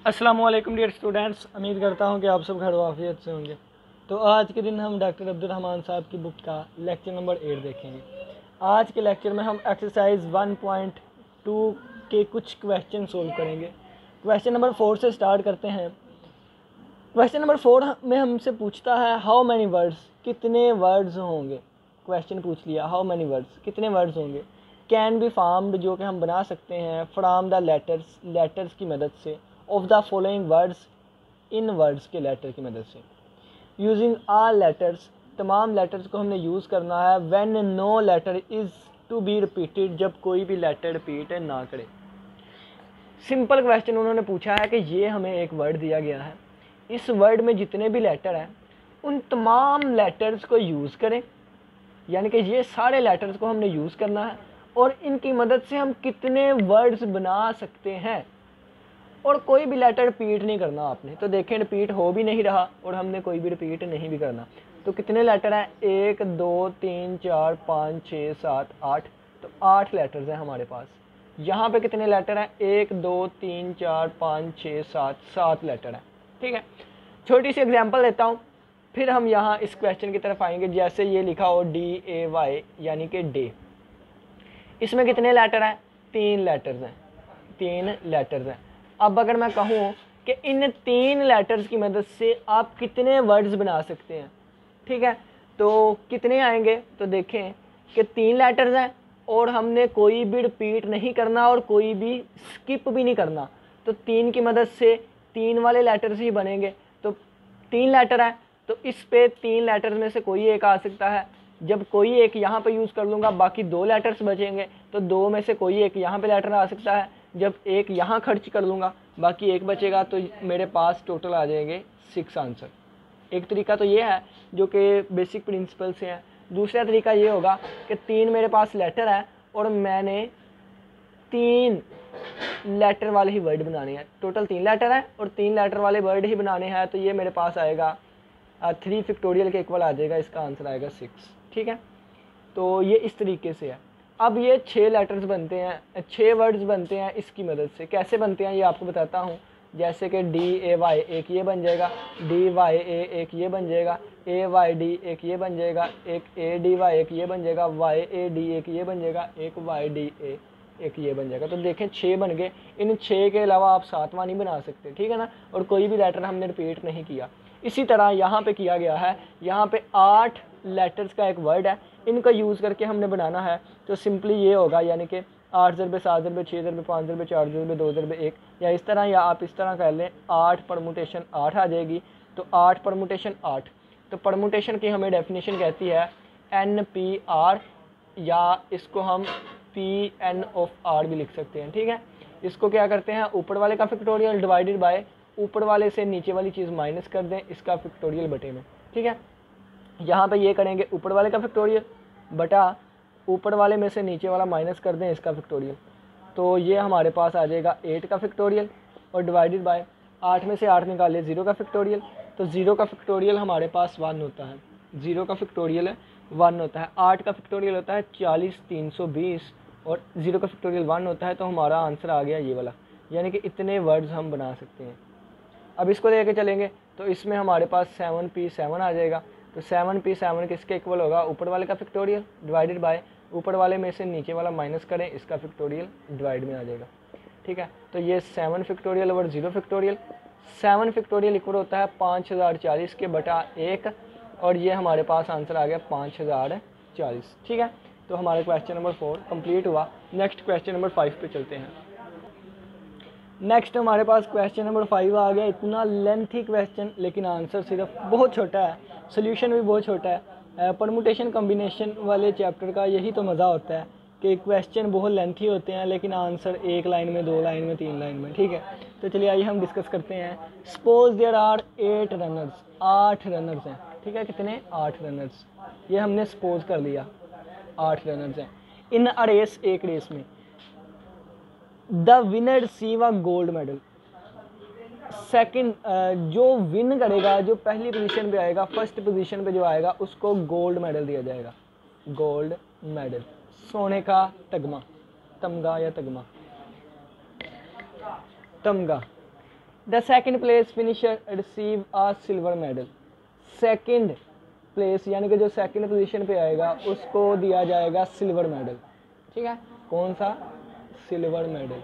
अस्सलाम वालेकुम dear students, उम्मीद करता हूँ कि आप सब खैर वाफियत से होंगे। तो आज के दिन हम डॉक्टर अब्दुर्रहमान साहब की बुक का लेक्चर नंबर 8 देखेंगे। आज के लेक्चर में हम एक्सरसाइज 1.2 के कुछ क्वेश्चन सोल्व करेंगे। क्वेश्चन नंबर 4 से स्टार्ट करते हैं। क्वेश्चन नंबर 4 में हमसे पूछता है हाउ मैनी वर्ड्स, कितने वर्ड्स होंगे। क्वेश्चन पूछ लिया हाउ मैनी वर्ड्स, कितने वर्ड्स होंगे। कैन बी फॉर्म्ड, जो कि हम बना सकते हैं फ्रॉम द लेटर्स की मदद से। ऑफ द फॉलोइंग वर्ड्स, इन वर्ड्स के लेटर की मदद से। यूजिंग ऑल लेटर्स, तमाम लेटर्स को हमने यूज़ करना है। When no letter is to be repeated, जब कोई भी लेटर रिपीट ना करे। सिंपल क्वेश्चन उन्होंने पूछा है कि ये हमें एक वर्ड दिया गया है, इस वर्ड में जितने भी लेटर हैं उन तमाम लेटर्स को यूज़ करें, यानी कि ये सारे लेटर्स को हमने यूज़ करना है और इनकी मदद से हम कितने वर्ड्स बना सकते हैं। और कोई भी लेटर रिपीट नहीं करना आपने। तो देखें रिपीट हो भी नहीं रहा और हमने कोई भी रिपीट नहीं भी करना। तो कितने लेटर हैं, 1 2 3 4 5 6 7 8। तो 8 लेटर्स हैं हमारे पास। यहाँ पे कितने लेटर हैं, 1 2 3 4 5 6 7 लेटर हैं। ठीक है, छोटी सी एग्जांपल लेता हूँ, फिर हम यहाँ इस क्वेश्चन की तरफ आएंगे। जैसे ये लिखा हो DAY यानी कि डे, इसमें कितने लेटर हैं, 3 लेटर्स हैं। 3 लेटर्स हैं। अब अगर मैं कहूँ कि इन 3 लेटर्स की मदद से आप कितने वर्ड्स बना सकते हैं, ठीक है, तो कितने आएंगे। तो देखें कि 3 लेटर्स हैं और हमने कोई भी रिपीट नहीं करना और कोई भी स्किप भी नहीं करना। तो 3 की मदद से 3 वाले लेटर्स ही बनेंगे। तो 3 लेटर है, तो इस पे 3 लेटर्स में से कोई एक आ सकता है। जब कोई एक यहाँ पे यूज़ कर लूँगा, बाकी 2 लेटर्स बचेंगे, तो 2 में से कोई एक यहाँ पे लेटर आ सकता है। जब एक यहाँ खर्च कर लूँगा, बाकी एक बचेगा, तो मेरे पास टोटल आ जाएंगे 6 आंसर। एक तरीका तो ये है जो कि बेसिक प्रिंसिपल से है। दूसरा तरीका ये होगा कि 3 मेरे पास लेटर है और मैंने 3 लेटर वाले ही वर्ड बनाने हैं। टोटल 3 लेटर है और 3 लेटर वाले वर्ड ही बनाने हैं। तो ये मेरे पास आएगा 3 फैक्टोरियल के इक्वल आ जाएगा, इसका आंसर आएगा 6। ठीक है, तो ये इस तरीके से है। अब ये 6 लेटर्स बनते हैं, 6 वर्ड्स बनते हैं इसकी मदद से। कैसे बनते हैं ये आपको बताता हूँ। जैसे कि DAY एक ये बन जाएगा, DYA एक ये बन जाएगा, AYD एक ये बन जाएगा, एक ADY एक ये बन जाएगा, YAD एक ये बन जाएगा, एक YDA एक ये बन जाएगा। तो देखें 6 बन गए। इन 6 के अलावा आप 7वां नहीं बना सकते, ठीक है ना। और कोई भी लेटर हमने रिपीट नहीं किया। इसी तरह यहाँ पे किया गया है। यहाँ पे 8 लेटर्स का एक वर्ड है, इनका यूज़ करके हमने बनाना है। तो सिंपली ये होगा, यानी कि 8 ज़रबे 7 ज़रबे 6 ज़रबे 5 ज़रबे 4 ज़रबे 2 ज़रबे 1, या इस तरह, या आप इस तरह कर लें 8 परमुटेशन 8 आ जाएगी। तो 8 परमुटेशन 8। तो परमुटेशन की हमें डेफिनेशन कहती है NPR, या इसको हम PN ऑफ R भी लिख सकते हैं। ठीक है, इसको क्या करते हैं, ऊपर वाले का फैक्टोरियल डिवाइडेड बाय ऊपर वाले से नीचे वाली चीज़ माइनस कर दें, इसका फैक्टोरियल बटे में। ठीक है, यहाँ पे ये करेंगे ऊपर वाले का फैक्टोरियल बटा ऊपर वाले में से नीचे वाला माइनस कर दें, इसका फैक्टोरियल। तो ये हमारे पास आ जाएगा 8 का फैक्टोरियल और डिवाइडेड बाय 8 में से 8 निकाले 0 का फैक्टोरियल। तो 0 का फैक्टोरियल हमारे पास 1 होता है। 0 का फैक्टोरियल 1 होता है। 8 का फैक्टोरियल होता है 40 320 और 0 का फैक्टोरियल 1 होता है। तो हमारा आंसर आ गया ये वाला, यानी कि इतने वर्ड्स हम बना सकते हैं। अब इसको लेके चलेंगे तो इसमें हमारे पास 7P7 आ जाएगा। तो 7P7 किसके इक्वल होगा, ऊपर वाले का फैक्टोरियल डिवाइडेड बाय ऊपर वाले में से नीचे वाला माइनस करें, इसका फैक्टोरियल डिवाइड में आ जाएगा। ठीक है, तो ये 7 फैक्टोरियल और 0 फैक्टोरियल। 7 फैक्टोरियल इक्वल होता है 5040 के बटा 1 और ये हमारे पास आंसर आ गया 5040। ठीक है, तो हमारा क्वेश्चन नंबर 4 कंप्लीट हुआ। नेक्स्ट क्वेश्चन नंबर 5 पे चलते हैं। नेक्स्ट हमारे पास क्वेश्चन नंबर 5 आ गया। इतना लेंथी क्वेश्चन, लेकिन आंसर सिर्फ बहुत छोटा है, सोल्यूशन भी बहुत छोटा है। परमुटेशन कॉम्बिनेशन वाले चैप्टर का यही तो मज़ा होता है कि क्वेश्चन बहुत लेंथी होते हैं लेकिन आंसर 1 लाइन में, 2 लाइन में, 3 लाइन में। ठीक है, तो चलिए आइए हम डिस्कस करते हैं। Suppose there are 8 runners, 8 runners हैं। ठीक है, कितने, 8 रनर्स। ये हमने सपोज कर लिया 8 रनर्स हैं इन अ रेस, एक रेस में। The winner receive a gold medal. Second, जो विन करेगा, जो पहली पोजीशन पे आएगा, फर्स्ट पोजीशन पे जो आएगा, उसको गोल्ड मेडल दिया जाएगा। गोल्ड मेडल, सोने का तगमा, तमगा या तगमा, तमगा। The second place finisher receive a silver medal. Second place यानी कि जो सेकंड पोजीशन पे आएगा उसको दिया जाएगा सिल्वर मेडल। ठीक है, कौन सा? Silver medal.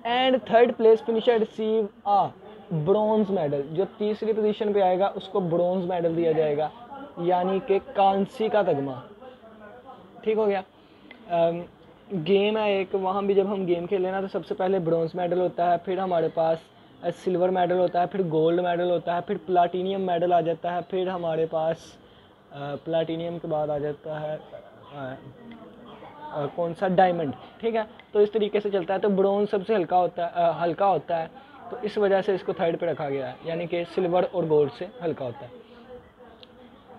And third place finisher receive a bronze medal. जो तीसरी पोजीशन पे आएगा उसको ब्रॉन्ज मेडल दिया जाएगा, यानी कि कांसी का तगमा। ठीक हो गया। गेम है एक, वहाँ भी जब हम गेम खेलें ना तो सबसे पहले ब्रॉन्ज मेडल होता है, फिर हमारे पास सिल्वर मेडल होता है, फिर गोल्ड मेडल होता है, फिर प्लाटीनियम मेडल आ जाता है, फिर हमारे पास प्लाटीनियम के बाद आ जाता है कौन सा? डायमंड। ठीक है, तो इस तरीके से चलता है। तो ब्रॉन्ज सबसे हल्का होता है, तो इस वजह से इसको थर्ड पे रखा गया है, यानी कि सिल्वर और गोल्ड से हल्का होता है।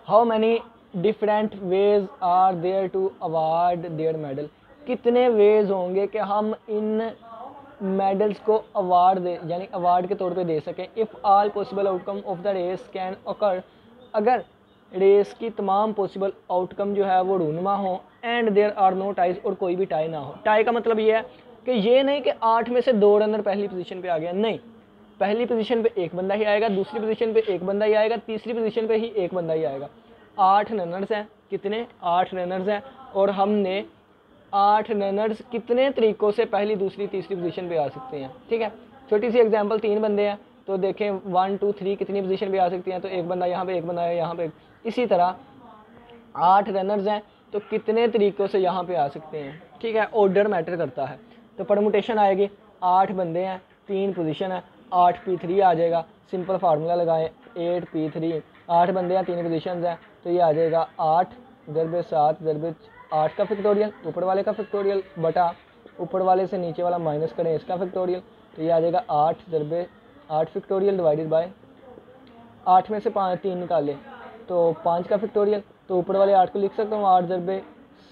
How many different ways are there to award their medal. कितने वेज होंगे कि हम इन मेडल्स को अवार्ड दे, यानी अवार्ड के तौर पे दे सकें। If all possible outcome of the race can occur, अगर रेस की तमाम पॉसिबल आउटकम जो है वो रूनुमा हो, and there are no ties, और कोई भी टाई ना हो। टाई का मतलब ये है कि ये नहीं कि 8 में से 2 रनर पहली पोजीशन पे आ गया, नहीं, पहली पोजीशन पे एक बंदा ही आएगा, दूसरी पोजीशन पे एक बंदा ही आएगा, तीसरी पोजीशन पे ही एक बंदा ही आएगा। 8 रनर्स हैं। कितने? 8 रनर्स हैं, और हमने 8 रनर्स कितने तरीक़ों से पहली, दूसरी, तीसरी पोजीशन पे आ सकते हैं। ठीक है, छोटी सी एग्जांपल, 3 बंदे हैं तो देखें 1 2 3 कितनी पोजीशन पे आ सकती हैं, तो एक बंदा यहाँ पे, एक बंदा यहाँ पे। इसी तरह 8 रनर्स हैं तो कितने तरीक़ों से यहाँ पे आ सकते हैं। ठीक है, ऑर्डर मैटर करता है। तो परमुटेशन आएगी, 8 बंदे हैं, 3 पोजीशन है, 8p3 आ जाएगा। सिंपल फार्मूला लगाएं, 8p3, 8 बंदे हैं, 3 पोजीशन हैं, तो ये आ जाएगा 8 × 7 × 8 का फैक्टोरियल, ऊपर वाले का फैक्टोरियल, बटा ऊपर वाले से नीचे वाला माइनस करें इसका फैक्टोरियल, तो ये आ जाएगा 8 × 8 फैक्टोरियल डिवाइडेड बाय 8 में से 3 निकालें तो 5 का फैक्टोरियल, तो ऊपर वाले 8 को लिख सकता हूँ 8 ×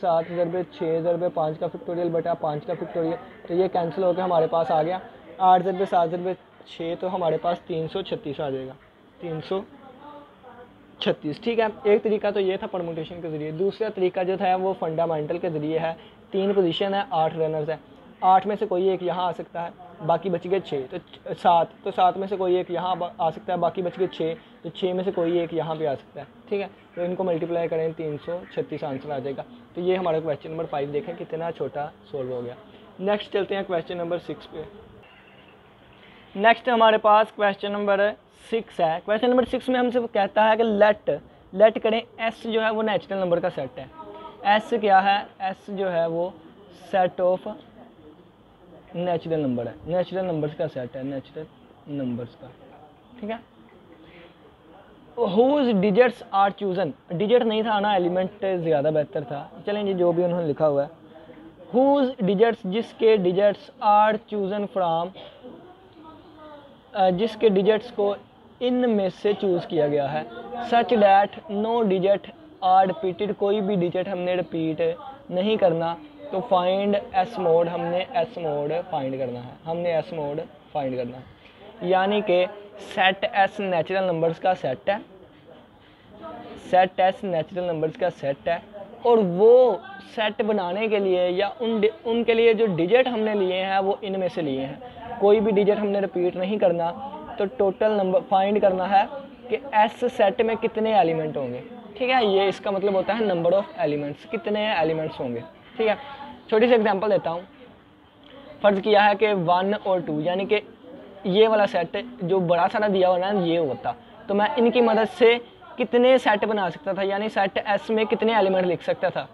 7 × 6 × 5 का फैक्टोरियल बटा 5 का फैक्टोरियल, तो ये कैंसिल होकर हमारे पास आ गया 8 × 7 × 6, तो हमारे पास 336 आ जाएगा, 336। ठीक है, एक तरीका तो ये था परमुटेशन के ज़रिए। दूसरा तरीका जो था वो फंडामेंटल के ज़रिए है। 3 पोजीशन है, 8 रनर्स है, 8 में से कोई एक यहाँ आ सकता है, बाकी बच गए 6, तो 7, तो 7 में से कोई एक यहाँ आ सकता है, बाकी बच गए 6, तो 6 में से कोई एक यहाँ पे आ सकता है। ठीक है, तो इनको मल्टीप्लाई करें 336 आंसर आ जाएगा। तो ये हमारा क्वेश्चन नंबर 5 देखें कितना छोटा सोल्व हो गया। नेक्स्ट चलते हैं क्वेश्चन नंबर 6 पे। नेक्स्ट हमारे पास क्वेश्चन नंबर 6 है। क्वेश्चन नंबर 6 में हमसे कहता है कि लेट करें एस जो है वो नेचुरल नंबर का सेट है। एस क्या है? एस जो है वो सेट ऑफ नेचुरल नंबर है, नेचुरल नंबर्स का सेट है, नेचुरल नंबर्स का। ठीक है, whose digits are chosen, digit नहीं था ना, एलिमेंट ज़्यादा बेहतर था, चलें जी जो भी उन्होंने लिखा हुआ है। हुज डिजिट्स, जिसके डिजिट्स आर चूजन फ्राम, जिसके डिजिट्स को इन में से चूज़ किया गया है। Such that no digit are repeated, कोई भी डिजिट हमने रिपीट नहीं करना, तो फाइंड एस मोड, हमने एस मोड फाइंड करना है, हमने एस मोड फाइंड करना है। यानी कि सेट एस नेचुरल नंबर्स का सेट है, सेट एस नेचुरल नंबर्स का सेट है, और वो सेट बनाने के लिए या उनके लिए जो डिजिट हमने लिए हैं वो इनमें से लिए हैं। कोई भी डिजिट हमने रिपीट नहीं करना, तो टोटल नंबर फाइंड करना है कि एस सेट में कितने एलिमेंट होंगे। ठीक है, ये इसका मतलब होता है नंबर ऑफ एलिमेंट्स, कितने एलिमेंट्स होंगे। ठीक है, छोटी सी एग्जांपल देता हूँ। फ़र्ज़ किया है कि 1 और 2, यानी कि ये वाला सेट जो बड़ा सारा दिया हुआ ना ये होता, तो मैं इनकी मदद से कितने सेट बना सकता था, यानी सेट एस में कितने एलिमेंट लिख सकता था।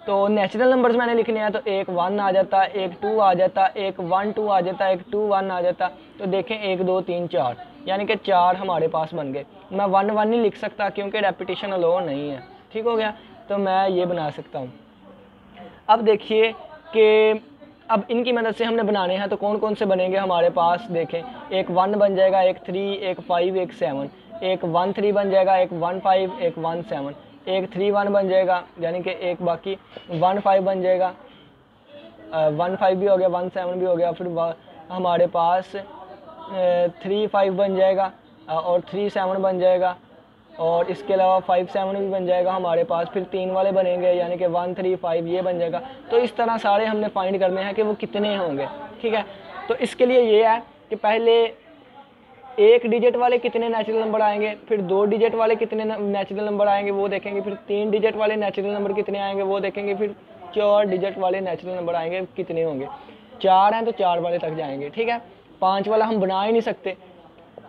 तो नेचुरल नंबर्स मैंने लिखने हैं, तो एक 1 आ जाता, एक 2 आ जाता, एक 1 2 आ जाता, एक 2 1 आ जाता। तो देखें 1 2 3 4, यानी कि 4 हमारे पास बन गए। मैं 1 1 नहीं लिख सकता क्योंकि रेपिटेशन अलो नहीं है। ठीक हो गया, तो मैं ये बना सकता हूँ। अब देखिए कि अब इनकी मदद से हमने बनाने हैं, तो कौन कौन से बनेंगे हमारे पास। देखें, एक 1 बन जाएगा, एक 3, एक 5, एक 7, एक 1 3 बन जाएगा, एक 1 5, एक 1 7, एक 3 1 बन जाएगा, यानी कि एक बाकी 1 5 बन जाएगा, 1 5 भी हो गया, 1 7 भी हो गया, फिर हमारे पास 3 5 बन जाएगा और 3 7 बन जाएगा, और इसके अलावा 5 7 भी बन जाएगा हमारे पास, फिर 3 वाले बनेंगे, यानी कि 1 3 5 ये बन जाएगा। तो इस तरह सारे हमने फाइंड करने हैं कि वो कितने होंगे। ठीक है। तो इसके लिए ये है कि पहले 1 डिजिट वाले कितने नेचुरल नंबर आएंगे, फिर 2 डिजिट वाले कितने नेचुरल नंबर आएंगे वो देखेंगे, फिर 3 डिजिट वाले नेचुरल नंबर कितने आएंगे वो देखेंगे, फिर 4 डिजिट वाले नेचुरल नंबर आएंगे कितने होंगे। 4 हैं तो 4 वाले तक जाएंगे, ठीक है। 5 वाला हम बना ही नहीं सकते,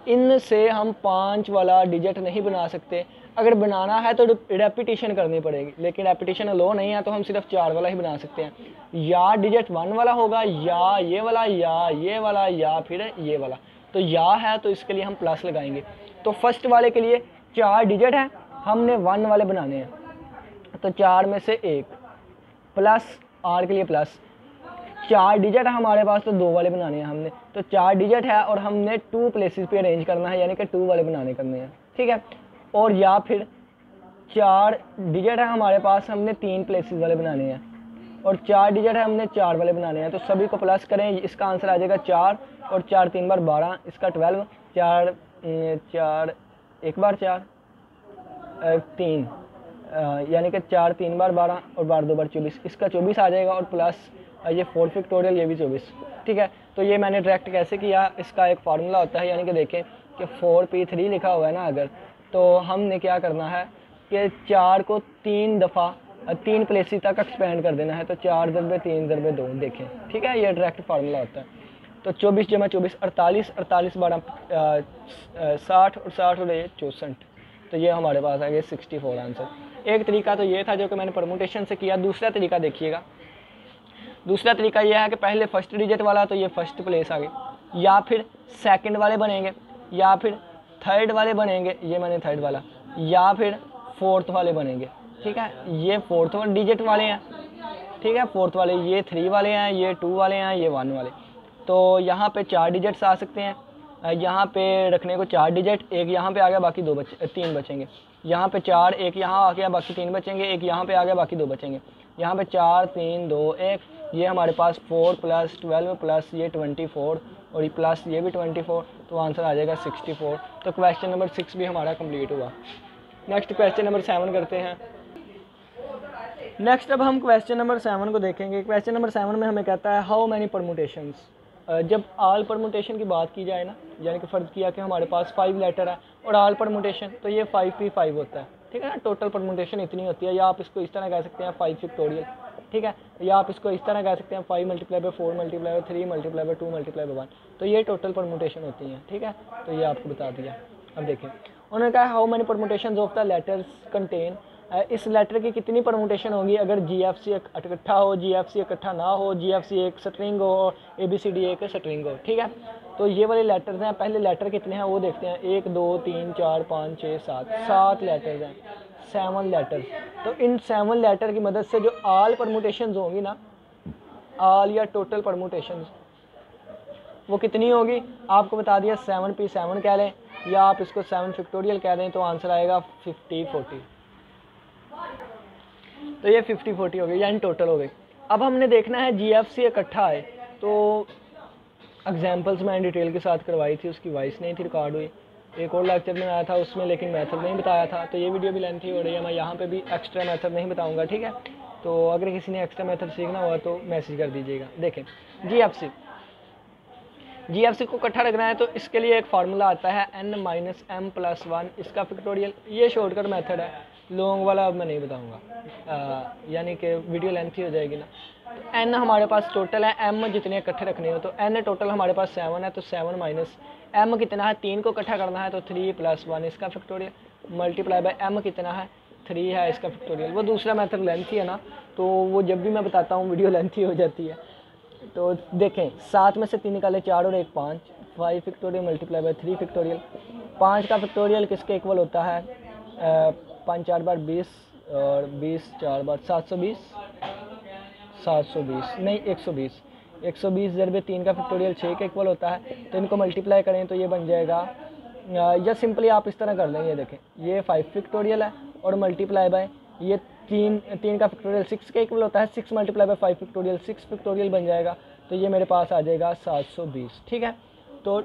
इनसे हम 5 वाला डिजिट नहीं बना सकते। अगर बनाना है तो रेपिटेशन करनी पड़ेगी, लेकिन रेपिटेशन अलो नहीं है तो हम सिर्फ 4 वाला ही बना सकते हैं। या डिजिट 1 वाला होगा, या ये वाला, या ये वाला, या फिर ये वाला। तो या है तो इसके लिए हम प्लस लगाएंगे। तो फर्स्ट वाले के लिए 4 डिजिट हैं, हमने 1 वाले बनाने हैं, तो 4 में से 1 प्लस आर के लिए प्लस। 4 डिजिट है हमारे पास तो 2 वाले बनाने हैं हमने, तो 4 डिजिट है और हमने 2 प्लेसेस पे अरेंज करना है, यानी कि 2 वाले करने हैं, ठीक है। और या फिर 4 डिजिट है हमारे पास, हमने 3 प्लेसेस वाले बनाने हैं, और 4 डिजिट है हमने 4 वाले बनाने हैं। तो सभी को प्लस करें, इसका आंसर आ जाएगा 4, और 4 3 बार 12, इसका 12, 4 4 1 बार 4 3, यानी कि 4 3 बार 12 और 12 2 बार 24, इसका 24 आ जाएगा, और प्लस ये 4 फैक्टोरियल, ये भी 24, ठीक है। तो ये मैंने डायरेक्ट कैसे किया, इसका एक फार्मूला होता है, यानी कि देखें कि 4p3 लिखा हुआ है ना अगर, तो हमने क्या करना है कि 4 को 3 दफ़ा 3 प्लेसेस तक एक्सपेंड कर देना है, तो 4 × 3 × 2 देखें, ठीक है। ये डायरेक्ट फार्मूला होता है। तो 24 × 24 48, 48 12 60, और 60 और 64, तो ये हमारे पास आ गया 64 आंसर। एक तरीका तो ये था जो कि मैंने परमुटेशन से किया। दूसरा तरीका देखिएगा, दूसरा तरीका यह है कि पहले फर्स्ट डिजिट वाला, तो ये फर्स्ट प्लेस आ गई, या फिर सेकंड वाले बनेंगे, या फिर थर्ड वाले बनेंगे, ये मैंने थर्ड वाला, या फिर फोर्थ वाले बनेंगे, ठीक है। ये फोर्थ डिजिट वाले हैं, ठीक है, फोर्थ वाले, ये 3 वाले हैं, ये 2 वाले हैं, ये 1 वाले। तो यहाँ पे 4 डिजिट्स आ सकते हैं, यहाँ पे रखने को 4 डिजिट, एक यहाँ पे आ गया, बाकी 3 बचेंगे। यहाँ पे 4, एक यहाँ आ गया, बाकी 3 बचेंगे, एक यहाँ पे आ गया, बाकी 2 बचेंगे। यहाँ पे 4 3 2 1, ये हमारे पास 4 + 12 प्लस ये 24, और ये प्लस ये भी 24, तो आंसर आ जाएगा 64। तो क्वेश्चन नंबर 6 भी हमारा कंप्लीट हुआ। नेक्स्ट क्वेश्चन नंबर 7 करते हैं। नेक्स्ट अब हम क्वेश्चन नंबर 7 को देखेंगे। क्वेश्चन नंबर 7 में हमें कहता है हाउ मैनी परमुटेशंस। जब आल परमुटेशन की बात की जाए ना, यानी कि फ़र्ज़ किया कि हमारे पास 5 लेटर है और आल परमुटेशन, तो ये 5p5 होता है, ठीक है ना। टोटल परमुटेशन इतनी होती है, या आप इसको इस तरह कह सकते हैं 5 फैक्टोरियल, ठीक है, या आप इसको इस तरह कह सकते हैं 5 × 4 × 3 × 2 × 1, तो ये टोटल परमुटेशन होती हैं, ठीक है। तो ये आपको बता दिया। अब देखें, उन्होंने कहा how many permutation of the letters contain, इस लेटर की कितनी परमुटेशन होगी अगर GFC इकट्ठा हो, GFC इकट्ठा ना हो, GFC एक स्ट्रिंग हो, ABCD एक स्ट्रिंग हो, ठीक है। तो ये वाले लेटर्स हैं, पहले लेटर कितने हैं वो देखते हैं, 1 2 3 4 5 6 7 लेटर्स हैं, 7 लेटर्स। तो इन 7 लेटर की मदद से जो आल परमुटेशंस होंगी ना, आल या टोटल परमुटेशंस, वो कितनी होगी आपको बता दिया, 7p7 कह लें, या आप इसको 7 फैक्टोरियल कह दें, तो आंसर आएगा 50 40। तो ये 50 40 हो गई, यानी टोटल हो गई। अब हमने देखना है GFC इकट्ठा है, तो एग्जांपल्स मैंने डिटेल के साथ करवाई थी, उसकी वॉइस नहीं थी रिकॉर्ड हुई, एक और लेक्चर में आया था उसमें, लेकिन मेथड नहीं बताया था, तो ये वीडियो भी लेंथी हो रही है, मैं यहाँ पे भी एक्स्ट्रा मेथड नहीं बताऊँगा, ठीक है। तो अगर किसी ने एक्स्ट्रा मेथड सीखना हुआ तो मैसेज कर दीजिएगा। देखें GFC को इकट्ठा रखना है, तो इसके लिए एक फार्मूला आता है n - m + 1, इसका फैक्टोरियल, ये शॉर्टकट मेथड है, लॉन्ग वाला अब मैं नहीं बताऊंगा, यानी कि वीडियो लेंथी हो जाएगी ना। तो n हमारे पास टोटल है, m जितने इकट्ठे रखने हो, तो n टोटल हमारे पास 7 है, तो 7 - m कितना है, 3 को इकट्ठा करना है, तो 3 + 1 इसका फैक्टोरियल, मल्टीप्लाई बाय m कितना है, 3 है, इसका फैक्टोरियल। वो दूसरा मेथड लेंथी है ना, तो वो जब भी मैं बताता हूँ वीडियो लेंथी हो जाती है। तो देखें, 7 में से 3 निकाले, 4 और 1 5 फैक्टोरियल मल्टीप्लाई बाय 3 फैक्टोरियल। 5 का फैक्टोरियल किसके इक्वल होता है, 5 4 बार 20, और 20 4 बार 720 नहीं 120 × 3 का फैक्टोरियल 6 के इक्वल होता है। तो इनको मल्टीप्लाई करें तो ये बन जाएगा, या सिंपली आप इस तरह कर लेंगे, देखें ये 5 फैक्टोरियल है, और मल्टीप्लाई बाय ये 3 का फैक्टोरियल 6 के इक्वल होता है, 6 × 5 फैक्टोरियल 6 फैक्टोरियल बन जाएगा। तो ये मेरे पास आ जाएगा 720, ठीक है। तो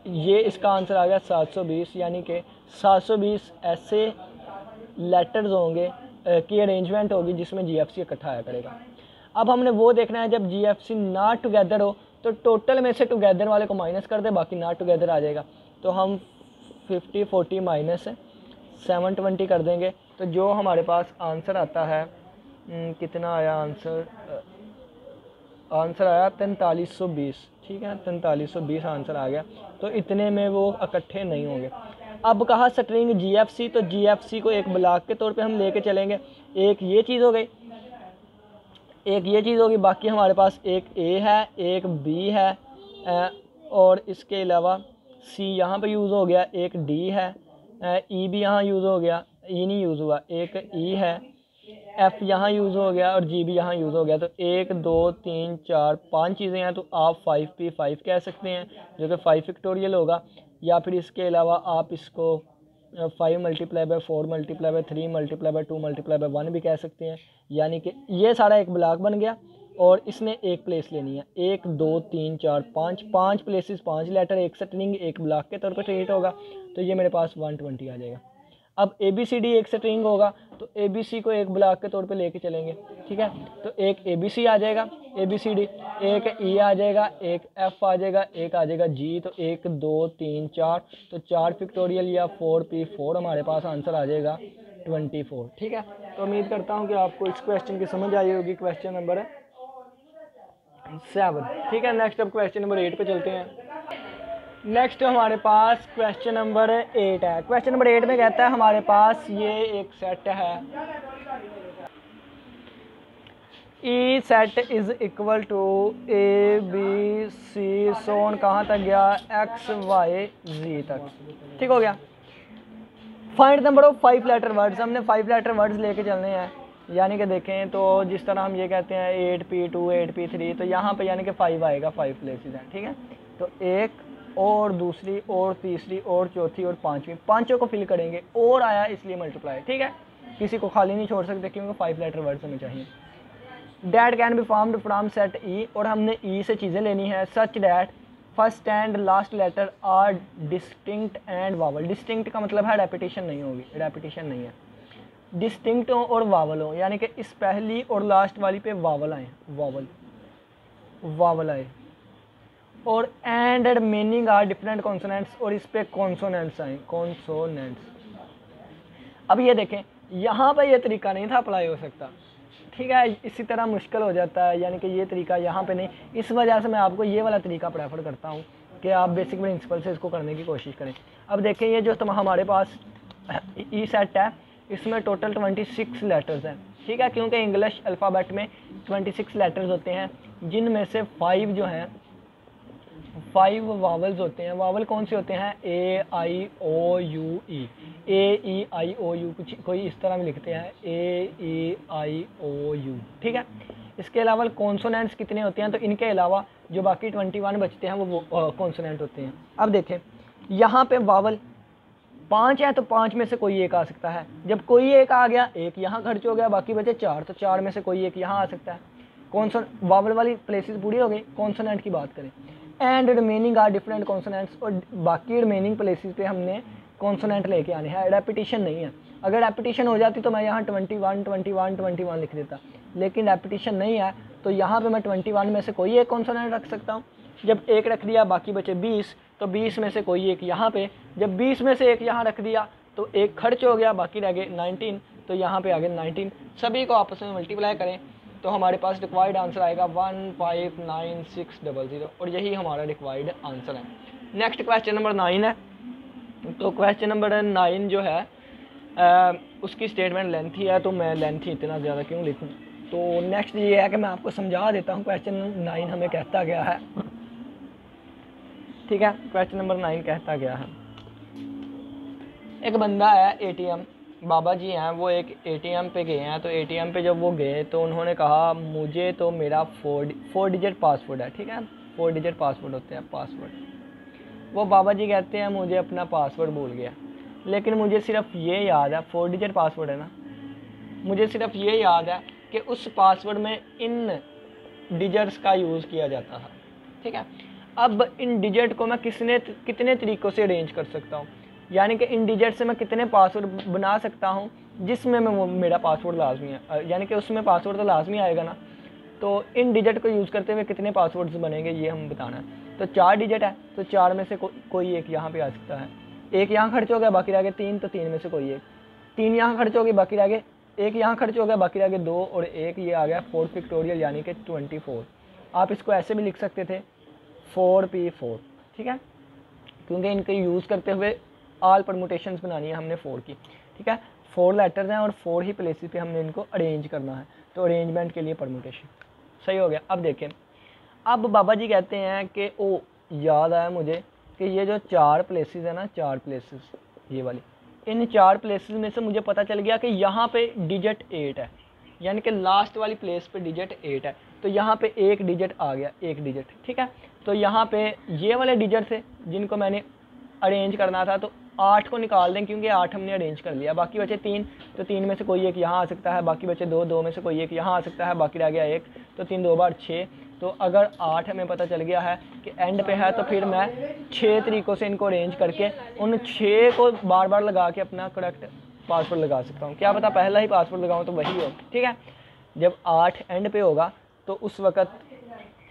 ये इसका आंसर आ गया 720, यानी कि 720 ऐसे लेटर्स होंगे की अरेंजमेंट होगी जिसमें GFC इकट्ठा आया करेगा। अब हमने वो देखना है जब GFC ना टुगेदर हो तो टोटल में से टुगेदर वाले को माइनस कर दे, बाकी नॉट टुगेदर आ जाएगा। तो हम 50 40 माइनस 720 कर देंगे, तो जो हमारे पास आंसर आता है कितना आया आंसर आया 4320। ठीक है, 4320 आंसर आ गया। तो इतने में वो इकट्ठे नहीं होंगे। अब कहा स्ट्रिंग GFC, तो GFC को एक ब्लॉक के तौर पे हम लेके चलेंगे। एक ये चीज़ हो गई, बाकी हमारे पास एक A है, एक B है, और इसके अलावा C यहाँ पे यूज़ हो गया, एक D है, E भी यहाँ यूज़ हो गया, E नहीं यूज़ हुआ, एक E है, F यहाँ यूज़ हो गया और G भी यहाँ यूज़ हो गया। तो 1 2 3 4 5 चीज़ें हैं। तो आप 5P5 कह सकते हैं, जो कि 5 फैक्टोरियल होगा, या फिर इसके अलावा आप इसको 5 multiply by 4 multiply by 3 multiply by 2 multiply by 1 भी कह सकते हैं। यानी कि ये सारा एक ब्लॉक बन गया और इसने एक प्लेस लेनी है। 1 2 3 4 5 प्लेसेस, 5 लेटर, एक स्ट्रिंग एक ब्लॉक के तौर पर ट्रीट होगा। तो ये मेरे पास 120 आ जाएगा। अब ABCD एक स्ट्रिंग होगा, तो ABC को एक ब्लॉक के तौर पे लेके चलेंगे। ठीक है, तो एक ABC आ जाएगा, ABCD, एक E आ जाएगा, एक F आ जाएगा, एक आ जाएगा G। तो 1 2 3 4, तो 4 फैक्टोरियल या 4P4 हमारे पास आंसर आ जाएगा 24। ठीक है, तो उम्मीद करता हूँ कि आपको इस क्वेश्चन की समझ आई होगी। Question number 7। ठीक है, नेक्स्ट अब क्वेश्चन नंबर 8 पे चलते हैं। नेक्स्ट हमारे पास क्वेश्चन नंबर 8 है। क्वेश्चन नंबर 8 में कहता है हमारे पास ये एक सेट है, E set is equal to ABC सोन कहाँ तक गया, X Y Z तक। ठीक हो गया। Find number of 5 letter words, हमने 5 लेटर वर्ड्स लेके चलने हैं। यानी कि देखें तो जिस तरह हम ये कहते हैं 8P2 8P3, तो यहाँ पे यानी कि 5 आएगा, 5 प्लेसेस हैं। ठीक है, तो एक और दूसरी और तीसरी और चौथी और पांचवी, पांचों को फिल करेंगे, और आया इसलिए मल्टीप्लाई। ठीक है, किसी को खाली नहीं छोड़ सकते क्योंकि 5 लेटर वर्ड्स हमें चाहिए। That can be formed from set E, और हमने ई से चीज़ें लेनी है। Such that first and last letter are distinct and vowel. Distinct का मतलब है रेपिटेशन नहीं होगी, रेपिटेशन नहीं है। डिस्टिंक्ट हो और वावल हो, यानी कि इस पहली और लास्ट वाली पे वावल आए, वावल आए। और and meaning are different consonants, और इस पे कॉन्सोनेंट्स आए, कॉन्सोनेंट्स। अब ये देखें, यहाँ पे ये तरीका नहीं था अप्लाई हो सकता। ठीक है, इसी तरह मुश्किल हो जाता है, यानी कि ये तरीका यहाँ पे नहीं। इस वजह से मैं आपको ये वाला तरीका प्रेफर करता हूँ कि आप बेसिक प्रिंसिपल से इसको करने की कोशिश करें। अब देखें, ये जो हमारे पास ई सेट है, इसमें टोटल 26 लेटर्स हैं। ठीक है, क्योंकि इंग्लिश अल्फ़ाबेट में 26 लेटर्स होते हैं, जिनमें से 5 जो हैं 5 वावल्स होते हैं। वावल कौन से होते हैं, A-I-O-U-E, A-E-I-O-U, कुछ कोई इस तरह में लिखते हैं A-E-I-O-U। ठीक है, इसके अलावा कॉन्सोनेंट्स कितने होते हैं, तो इनके अलावा जो बाकी 21 बचते हैं वो कॉन्सोनेंट होते हैं। अब देखें, यहाँ पे वावल 5 है, तो 5 में से कोई एक आ सकता है। जब कोई एक आ गया, एक यहाँ खर्च हो गया, बाकी बचे 4, तो 4 में से कोई एक यहाँ आ सकता है। वावल वाली प्लेसेस पूरी हो गई। कॉन्सोनेंट की बात करें, and remaining are different consonants, और बाकी रिमेनिंग प्लेसेस पे हमने कॉन्सोनेंट लेके आने हैं। रेपिटेशन नहीं है। अगर रेपिटेशन हो जाती तो मैं यहाँ 21 21 21 लिख देता, लेकिन रेपिटेशन नहीं है, तो यहाँ पे मैं 21 में से कोई एक कॉन्सोनेंट रख सकता हूँ। जब एक रख दिया, बाकी बचे 20, तो 20 में से कोई एक यहाँ पे, जब 20 में से एक यहाँ रख दिया तो एक खर्च हो गया, बाकी रह गए 19, तो यहाँ पे आ गए 19। सभी को आपस में मल्टीप्लाई करें तो हमारे पास रिक्वायर्ड आंसर आएगा 159600, और यही हमारा रिक्वायर्ड आंसर है। नेक्स्ट क्वेश्चन नंबर 9 है। तो क्वेश्चन नंबर 9 जो है उसकी स्टेटमेंट लेंथी है, तो मैं लेंथी इतना ज़्यादा क्यों लिखूं। तो नेक्स्ट ये है कि मैं आपको समझा देता हूं क्वेश्चन 9 हमें कहता गया है। ठीक है, क्वेश्चन नंबर 9 कहता गया है, एक बंदा है ATM, बाबा जी हैं, वो एक ATM पे गए हैं। तो ATM पे जब वो गए तो उन्होंने कहा मुझे तो मेरा 4 डिजिट पासवर्ड है। ठीक है, 4 डिजिट पासवर्ड होते हैं, पासवर्ड। वो बाबा जी कहते हैं मुझे अपना पासवर्ड भूल गया, लेकिन मुझे सिर्फ ये याद है, 4 डिजिट पासवर्ड है ना, मुझे सिर्फ ये याद है कि उस पासवर्ड में इन डिजिट्स का यूज़ किया जाता है। ठीक है, अब इन डिजिट को मैं कितने तरीक़ों से अरेंज कर सकता हूँ, यानी कि इन डिजिट से मैं कितने पासवर्ड बना सकता हूँ जिसमें मैं मेरा पासवर्ड लाजमी है, यानी कि उसमें पासवर्ड तो लाजमी आएगा ना। तो इन डिजिट को यूज़ करते हुए कितने पासवर्ड्स बनेंगे ये हम बताना है। तो 4 डिजिट है, तो 4 में से कोई एक यहाँ पे आ सकता है। एक यहाँ खर्च हो गया, बाकी रह गए 3, तो 3 में से कोई एक। 3 यहाँ खर्च हो गए, बाकी रह गए एक, यहाँ खर्च हो गया, बाकी रह गए 2 और 1, ये आ गया 4 फैक्टोरियल यानी कि 24। आप इसको ऐसे भी लिख सकते थे 4p4, ठीक है, क्योंकि इनके यूज़ करते हुए ऑल परमुटेशंस बनानी है हमने 4 की, ठीक है। 4 लेटर्स हैं और 4 ही प्लेसेस पे हमने इनको अरेंज करना है, तो अरेंजमेंट के लिए परमुटेशन सही हो गया। अब देखें, अब बाबा जी कहते हैं कि ओ याद आया मुझे कि ये जो 4 प्लेसेस है ना, 4 प्लेसेस ये वाली, इन 4 प्लेसेस में से मुझे पता चल गया कि यहाँ पे डिजिट 8 है, यानी कि लास्ट वाली प्लेस पे डिजिट 8 है, तो यहाँ पे एक डिजिट आ गया, एक डिजिट, ठीक है। तो यहाँ पे ये वाले डिजिट थे जिनको मैंने अरेंज करना था, तो 8 को निकाल दें क्योंकि 8 हमने अरेंज कर लिया। बाकी बचे 3, तो 3 में से कोई एक यहाँ आ सकता है, बाकी बचे 2, 2 में से कोई एक यहाँ आ सकता है, बाकी रह गया 1, तो 3 2 बार 6। तो अगर 8 हमें पता चल गया है कि एंड पे है, तो फिर मैं 6 तरीक़ों से इनको अरेंज करके उन 6 को बार बार लगा के अपना करेक्ट पासवर्ड लगा सकता हूँ। क्या पता पहला ही पासवर्ड लगाऊँ तो वही हो, ठीक है। जब 8 एंड पे होगा तो उस वक़्त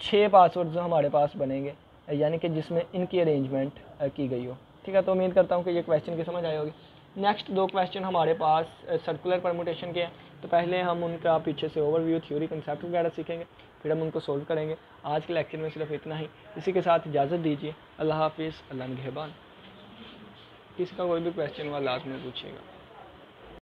6 पासवर्ड हमारे पास बनेंगे, यानी कि जिसमें इनकी अरेंजमेंट की गई हो, ठीक है। तो उम्मीद करता हूँ कि ये क्वेश्चन की समझ आई होगी। नेक्स्ट 2 क्वेश्चन हमारे पास सर्कुलर परमुटेशन के हैं, तो पहले हम उनका पीछे से ओवरव्यू, थ्योरी, कंसेप्ट वगैरह सीखेंगे, फिर हम उनको सोल्व करेंगे। आज के लेक्चर में सिर्फ इतना ही, इसी के साथ इजाज़त दीजिए। अल्लाह हाफिज़, अल्लाह निगहबान। किसी का कोई भी क्वेश्चन हुआ लाजमी पूछिएगा।